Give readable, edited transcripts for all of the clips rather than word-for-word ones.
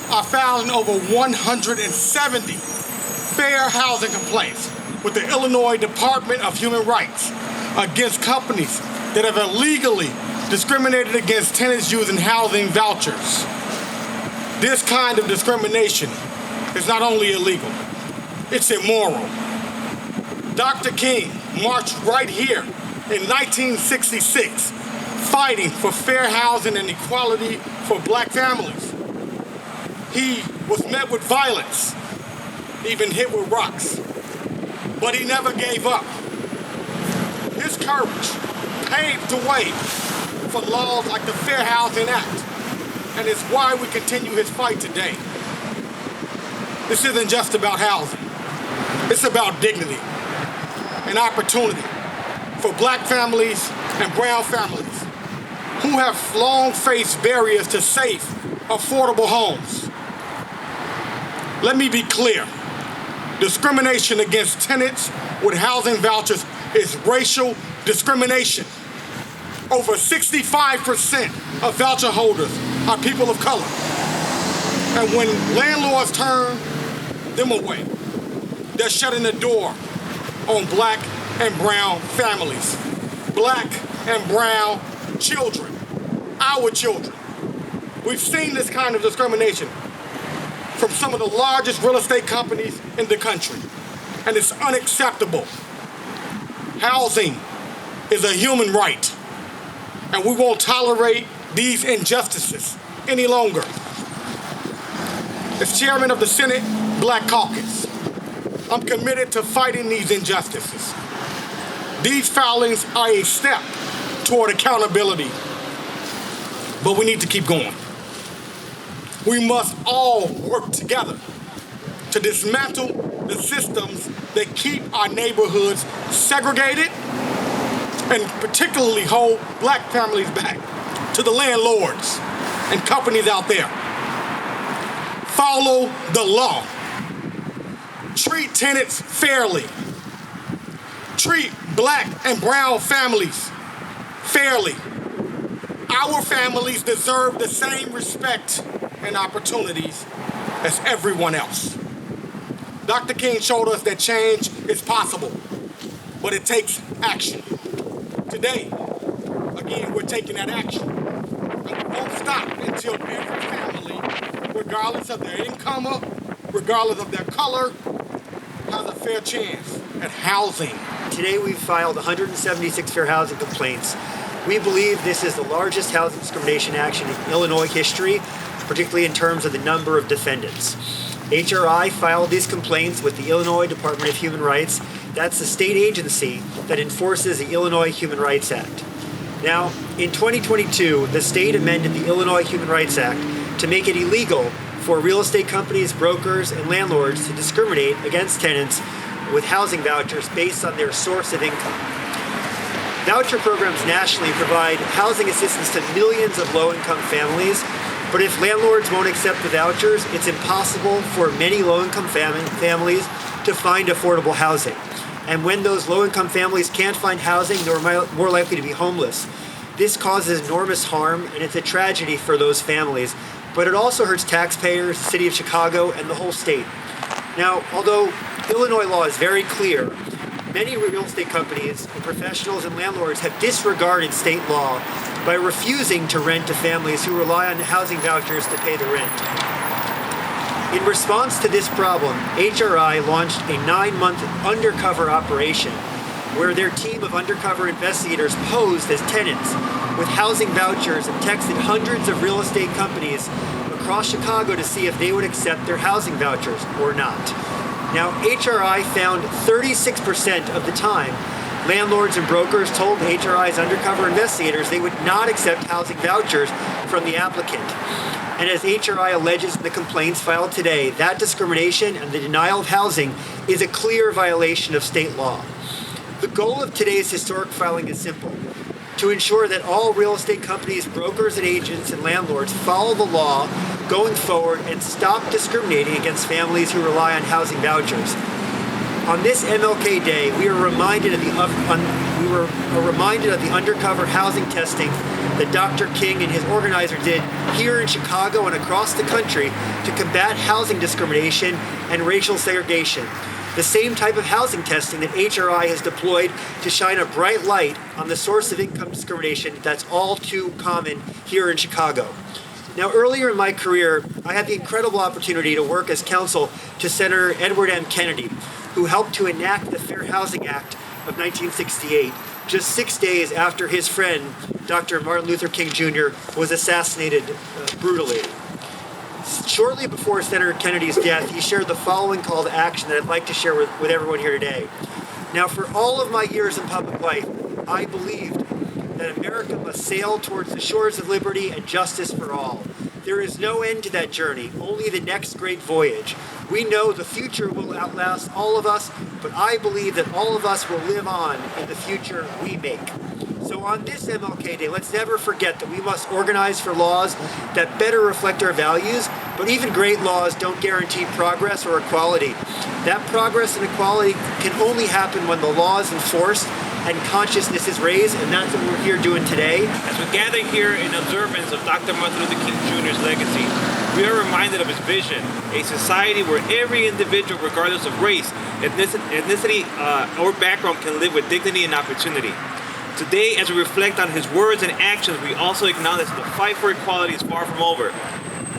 are filing over 170 fair housing complaints with the Illinois Department of Human Rights against companies that have illegally discriminated against tenants using housing vouchers. This kind of discrimination is not only illegal, it's immoral. Dr. King marched right here in 1966, fighting for fair housing and equality for black families. He was met with violence, even hit with rocks, but he never gave up. His courage paved the way for laws like the Fair Housing Act, and it's why we continue his fight today. This isn't just about housing. It's about dignity and opportunity for black families and brown families who have long faced barriers to safe, affordable homes. Let me be clear. Discrimination against tenants with housing vouchers is racial discrimination. Over 65% of voucher holders are people of color. And when landlords turn them away, they're shutting the door on black and brown families, black and brown children, our children. We've seen this kind of discrimination from some of the largest real estate companies in the country, and it's unacceptable. Housing is a human right, and we won't tolerate these injustices any longer. As chairman of the Senate Black Caucus, I'm committed to fighting these injustices. These filings are a step toward accountability, but we need to keep going. We must all work together to dismantle the systems that keep our neighborhoods segregated and particularly hold black families back to the landlords and companies out there. Follow the law. Treat tenants fairly. Treat black and brown families fairly. Our families deserve the same respect and opportunities as everyone else. Dr. King showed us that change is possible, but it takes action. Today, again, we're taking that action. And we won't stop until every family, regardless of their income, regardless of their color, has a fair chance at housing. Today we've filed 176 fair housing complaints. We believe this is the largest housing discrimination action in Illinois history, particularly in terms of the number of defendants. HRI filed these complaints with the Illinois Department of Human Rights. That's the state agency that enforces the Illinois Human Rights Act. Now, in 2022, the state amended the Illinois Human Rights Act to make it illegal for real estate companies, brokers, and landlords to discriminate against tenants with housing vouchers based on their source of income. Voucher programs nationally provide housing assistance to millions of low-income families, but if landlords won't accept the vouchers, it's impossible for many low-income families to find affordable housing. And when those low-income families can't find housing, they're more likely to be homeless. This causes enormous harm, and it's a tragedy for those families, but it also hurts taxpayers, the city of Chicago, and the whole state. Now, although Illinois law is very clear, many real estate companies and professionals and landlords have disregarded state law by refusing to rent to families who rely on housing vouchers to pay the rent. In response to this problem, HRI launched a 9-month undercover operation where their team of undercover investigators posed as tenants with housing vouchers and texted hundreds of real estate companies across Chicago to see if they would accept their housing vouchers or not. Now, HRI found 36% of the time landlords and brokers told HRI's undercover investigators they would not accept housing vouchers from the applicant. And as HRI alleges in the complaints filed today, that discrimination and the denial of housing is a clear violation of state law. The goal of today's historic filing is simple: to ensure that all real estate companies, brokers, and agents and landlords follow the law going forward and stop discriminating against families who rely on housing vouchers. On this MLK Day, we were reminded of the undercover housing testing that Dr. King and his organizer did here in Chicago and across the country to combat housing discrimination and racial segregation. The same type of housing testing that HRI has deployed to shine a bright light on the source of income discrimination that's all too common here in Chicago. Now, earlier in my career, I had the incredible opportunity to work as counsel to Senator Edward M. Kennedy, who helped to enact the Fair Housing Act of 1968, just 6 days after his friend, Dr. Martin Luther King Jr., was assassinated brutally. Shortly before Senator Kennedy's death, he shared the following call to action that I'd like to share with everyone here today. Now, for all of my years in public life, I believed that America must sail towards the shores of liberty and justice for all. There is no end to that journey, only the next great voyage. We know the future will outlast all of us, but I believe that all of us will live on in the future we make. So on this MLK Day, let's never forget that we must organize for laws that better reflect our values, but even great laws don't guarantee progress or equality. That progress and equality can only happen when the law is enforced and consciousness is raised, and that's what we're here doing today. As we gather here in observance of Dr. Martin Luther King Jr.'s legacy, we are reminded of his vision, a society where every individual, regardless of race, ethnicity, or background, can live with dignity and opportunity. Today, as we reflect on his words and actions, we also acknowledge that the fight for equality is far from over.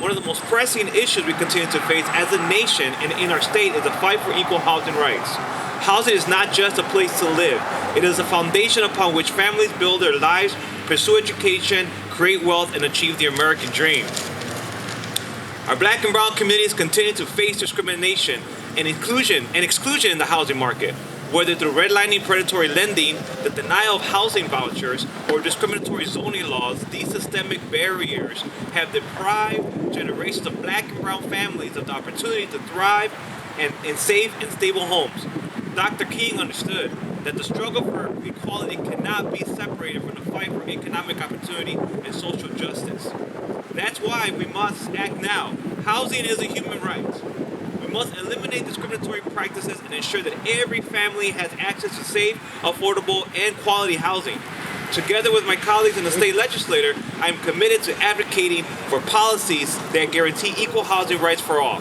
One of the most pressing issues we continue to face as a nation and in our state is the fight for equal housing rights. Housing is not just a place to live. It is a foundation upon which families build their lives, pursue education, create wealth, and achieve the American dream. Our Black and brown communities continue to face discrimination and exclusion in the housing market. Whether through redlining predatory lending, the denial of housing vouchers, or discriminatory zoning laws, these systemic barriers have deprived generations of Black and brown families of the opportunity to thrive in safe and stable homes. Dr. King understood that the struggle for equality cannot be separated from the fight for economic opportunity and social justice. That's why we must act now. Housing is a human right. We must eliminate discriminatory practices and ensure that every family has access to safe, affordable, and quality housing. Together with my colleagues in the state legislature, I am committed to advocating for policies that guarantee equal housing rights for all.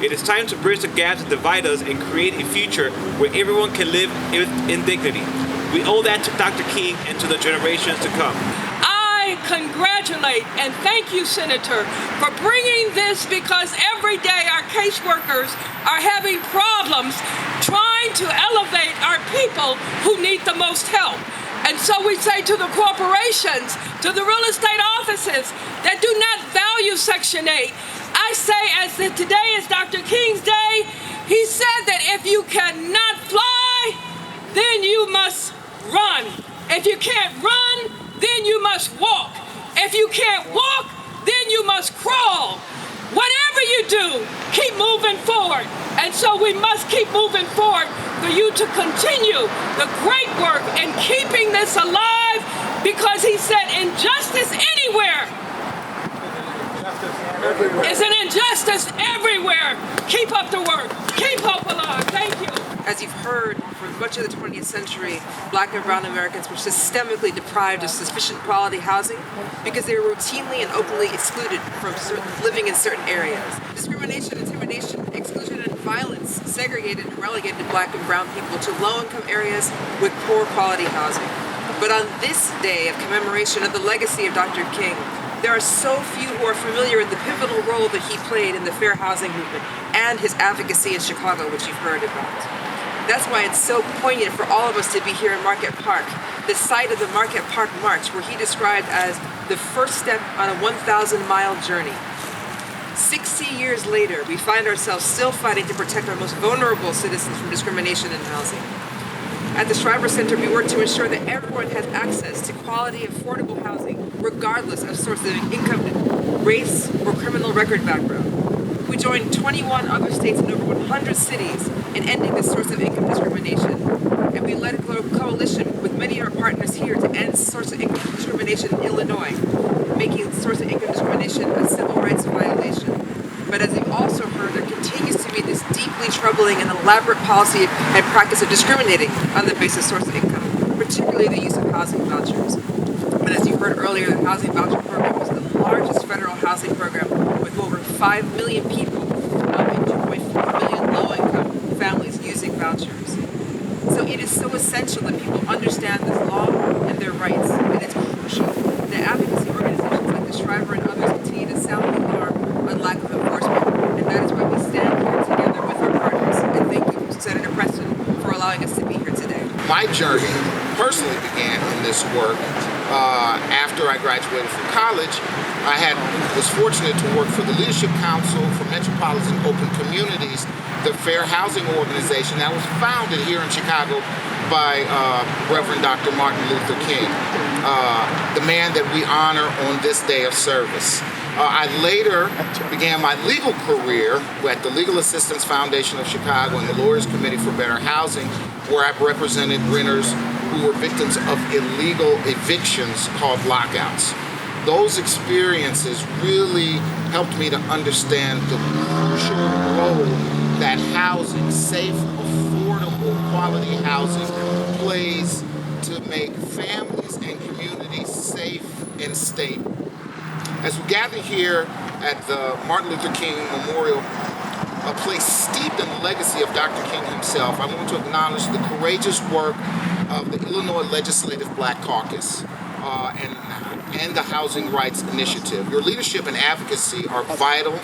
It is time to bridge the gaps that divide us and create a future where everyone can live in dignity. We owe that to Dr. King and to the generations to come. I congratulate and thank you, Senator, for bringing this, because every day our caseworkers are having problems trying to elevate our people who need the most help. And so we say to the corporations, to the real estate offices that do not value Section 8, I say, as if today is Dr. King's day, he said that if you cannot fly, then you must run. If you can't run, then you must walk. If you can't walk, then you must crawl. Whatever you do, keep moving forward. And so we must keep moving forward for you to continue the great work in keeping this alive, because he said injustice anywhere is an injustice everywhere. Keep up the work. Keep hope alive. Thank you. As you've heard, for much of the 20th century, Black and brown Americans were systemically deprived of sufficient quality housing because they were routinely and openly excluded from living in certain areas. Discrimination, intimidation, exclusion, and violence segregated and relegated Black and brown people to low-income areas with poor quality housing. But on this day of commemoration of the legacy of Dr. King, there are so few who are familiar with the pivotal role that he played in the fair housing movement and his advocacy in Chicago, which you've heard about. That's why it's so poignant for all of us to be here in Market Park, the site of the Market Park March, where he described as the first step on a 1,000-mile journey. 60 years later, we find ourselves still fighting to protect our most vulnerable citizens from discrimination in housing. At the Shriver Center, we work to ensure that everyone has access to quality, affordable housing, regardless of source of income, race, or criminal record background. We joined 21 other states and over 100 cities in ending this source of income discrimination. And we led a coalition with many of our partners here to end source of income discrimination in Illinois, making source of income discrimination a civil rights violation. But as you've also heard, there continues to be this deeply troubling and elaborate policy and practice of discriminating on the basis of source of income, particularly the use of housing vouchers. But as you heard earlier, the Housing Voucher Program was the largest federal housing program with over 5 million people and 2.4 million low-income families using vouchers. So it is so essential that people understand this law and their rights, and it's crucial that advocacy organizations like the Shriver and others continue to sound the alarm on lack of enforcement, and that is why we stand here together with our partners. And thank you, Senator Preston, for allowing us to be here today. My journey personally began in this work after I graduated from college. Was fortunate to work for the Leadership Council for Metropolitan Open Communities, the fair housing organization that was founded here in Chicago by Reverend Dr. Martin Luther King, the man that we honor on this day of service. I later began my legal career at the Legal Assistance Foundation of Chicago and the Lawyers Committee for Better Housing, where I've represented renters who were victims of illegal evictions called lockouts. Those experiences really helped me to understand the crucial role that housing, safe, affordable, quality housing, plays to make families and communities safe and stable. As we gather here at the Martin Luther King Memorial, a place steeped in the legacy of Dr. King himself, I want to acknowledge the courageous work of the Illinois Legislative Black Caucus and the Housing Rights Initiative. Your leadership and advocacy are vital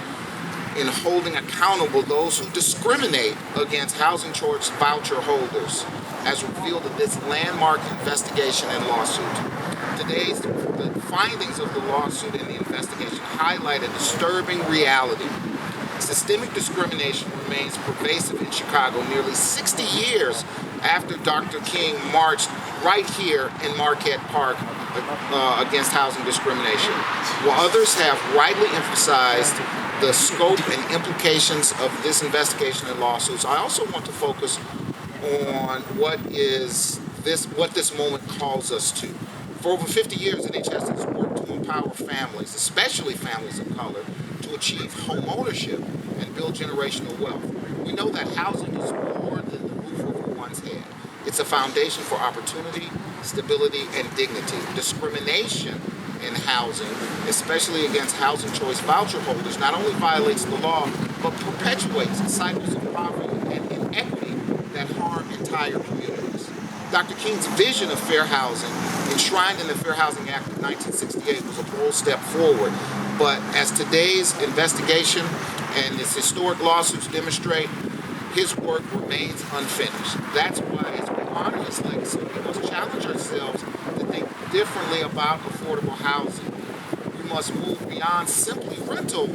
in holding accountable those who discriminate against Housing Choice Voucher holders, as revealed in this landmark investigation and lawsuit. The findings of the lawsuit and the investigation highlight a disturbing reality. Systemic discrimination remains pervasive in Chicago nearly 60 years after Dr. King marched right here in Marquette Park against housing discrimination. While others have rightly emphasized the scope and implications of this investigation and lawsuits, I also want to focus on what this moment calls us to. For over 50 years, NHS has worked to empower families, especially families of color, to achieve home ownership and build generational wealth. We know that housing is more than the roof over one's head. It's a foundation for opportunity, stability, and dignity. Discrimination in housing, especially against Housing Choice Voucher holders, not only violates the law, but perpetuates cycles of poverty and inequity that harm entire communities. Dr. King's vision of fair housing, enshrined in the Fair Housing Act of 1968, was a bold step forward. But as today's investigation and its historic lawsuits demonstrate, his work remains unfinished. That's why, as we honor his legacy, we must challenge ourselves to think differently about affordable housing. We must move beyond simply rental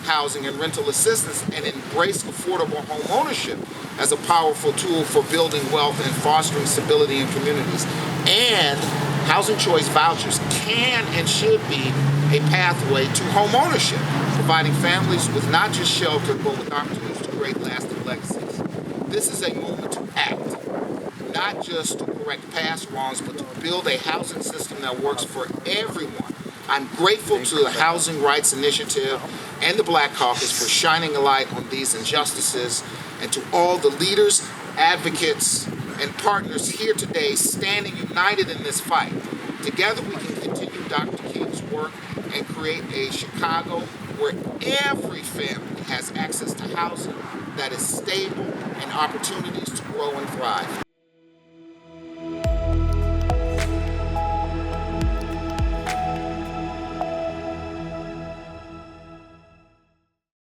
housing and rental assistance and embrace affordable home ownership as a powerful tool for building wealth and fostering stability in communities. And Housing Choice Vouchers can and should be a pathway to home ownership, providing families with not just shelter, but with opportunities to create lasting legacies. This is a moment to act, not just to correct past wrongs, but to build a housing system that works for everyone. I'm grateful to the Housing Rights Initiative and the Black Caucus for shining a light on these injustices, and to all the leaders, advocates, and partners here today standing united in this fight. Together we can continue Dr. King's work and create a Chicago where every family has access to housing that is stable and opportunities to grow and thrive.